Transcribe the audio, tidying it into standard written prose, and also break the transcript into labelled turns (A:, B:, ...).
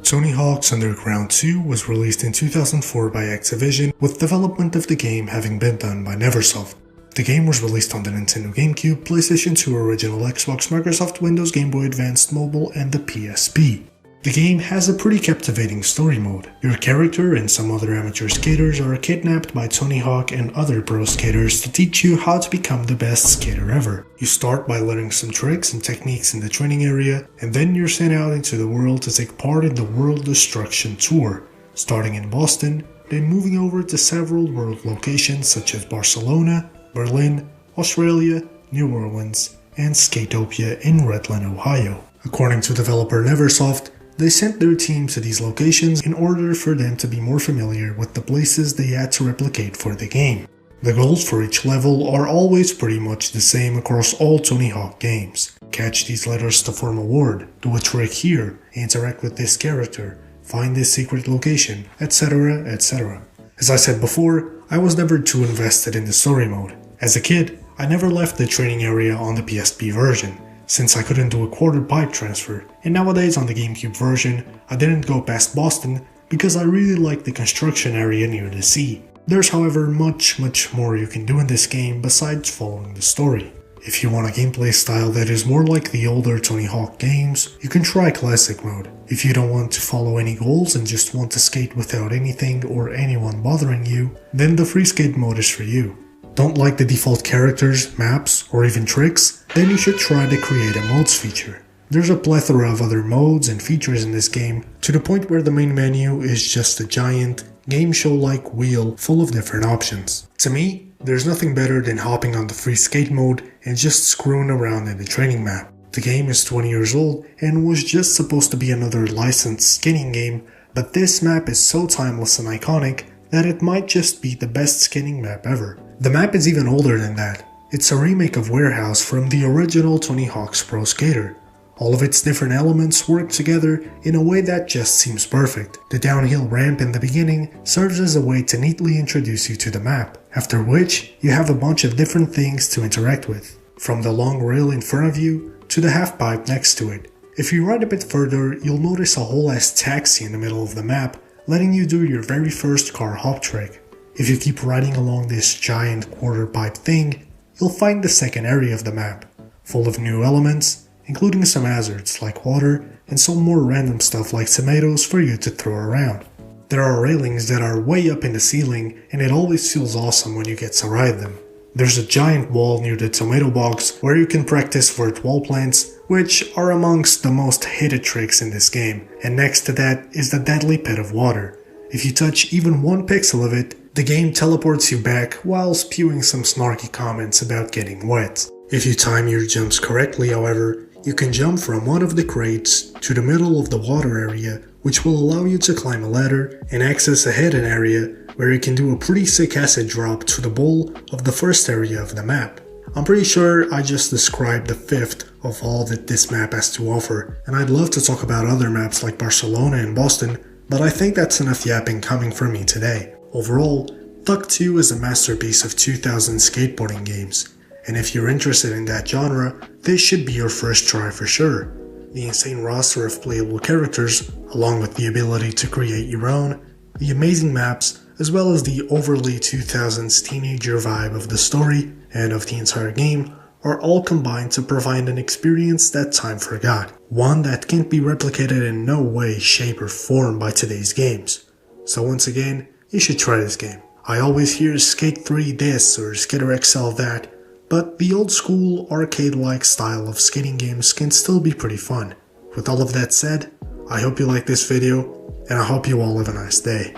A: Tony Hawk's Underground 2 was released in 2004 by Activision, with development of the game having been done by Neversoft. The game was released on the Nintendo GameCube, PlayStation 2 original, Xbox, Microsoft Windows, Game Boy Advance Mobile, and the PSP. The game has a pretty captivating story mode. Your character and some other amateur skaters are kidnapped by Tony Hawk and other pro skaters to teach you how to become the best skater ever. You start by learning some tricks and techniques in the training area, and then you're sent out into the world to take part in the World Destruction Tour, starting in Boston, then moving over to several world locations such as Barcelona, Berlin, Australia, New Orleans, and Skatopia in Redland, Ohio. According to developer Neversoft, they sent their team to these locations in order for them to be more familiar with the places they had to replicate for the game. The goals for each level are always pretty much the same across all Tony Hawk games. Catch these letters to form a word, do a trick here, interact with this character, find this secret location, etc, etc. As I said before, I was never too invested in the story mode. As a kid, I never left the training area on the PSP version, since I couldn't do a quarter pipe transfer, and nowadays on the GameCube version, I didn't go past Boston because I really like the construction area near the sea. There's however much more you can do in this game besides following the story. If you want a gameplay style that is more like the older Tony Hawk games, you can try Classic mode. If you don't want to follow any goals and just want to skate without anything or anyone bothering you, then the Free Skate mode is for you. Don't like the default characters, maps, or even tricks? Then you should try the Create a Modes feature. There's a plethora of other modes and features in this game, to the point where the main menu is just a giant, game show-like wheel full of different options. To me, there's nothing better than hopping on the Free Skate mode and just screwing around in the training map. The game is 20 years old and was just supposed to be another licensed skating game, but this map is so timeless and iconic that it might just be the best skating map ever. The map is even older than that. It's a remake of Warehouse from the original Tony Hawk's Pro Skater. All of its different elements work together in a way that just seems perfect. The downhill ramp in the beginning serves as a way to neatly introduce you to the map, after which you have a bunch of different things to interact with, from the long rail in front of you to the half pipe next to it. If you ride a bit further, you'll notice a whole ass taxi in the middle of the map, letting you do your very first car hop trick. If you keep riding along this giant quarter pipe thing, you'll find the second area of the map, full of new elements, including some hazards like water and some more random stuff like tomatoes for you to throw around. There are railings that are way up in the ceiling, and it always feels awesome when you get to ride them. There's a giant wall near the tomato box where you can practice vert wall plants, which are amongst the most hated tricks in this game, and next to that is the deadly pit of water. If you touch even one pixel of it, the game teleports you back while spewing some snarky comments about getting wet. If you time your jumps correctly, however, you can jump from one of the crates to the middle of the water area, which will allow you to climb a ladder and access a hidden area where you can do a pretty sick acid drop to the bowl of the first area of the map. I'm pretty sure I just described the fifth of all that this map has to offer, and I'd love to talk about other maps like Barcelona and Boston, but I think that's enough yapping coming from me today. Overall, Duck 2 is a masterpiece of 2000 skateboarding games, and if you're interested in that genre, this should be your first try for sure. The insane roster of playable characters, along with the ability to create your own, the amazing maps, as well as the overly 2000s teenager vibe of the story and of the entire game, are all combined to provide an experience that time forgot, one that can't be replicated in no way, shape or form by today's games. So once again, you should try this game. I always hear Skate 3 this or Skater XL that, but the old school arcade-like style of skating games can still be pretty fun. With all of that said, I hope you like this video, and I hope you all have a nice day.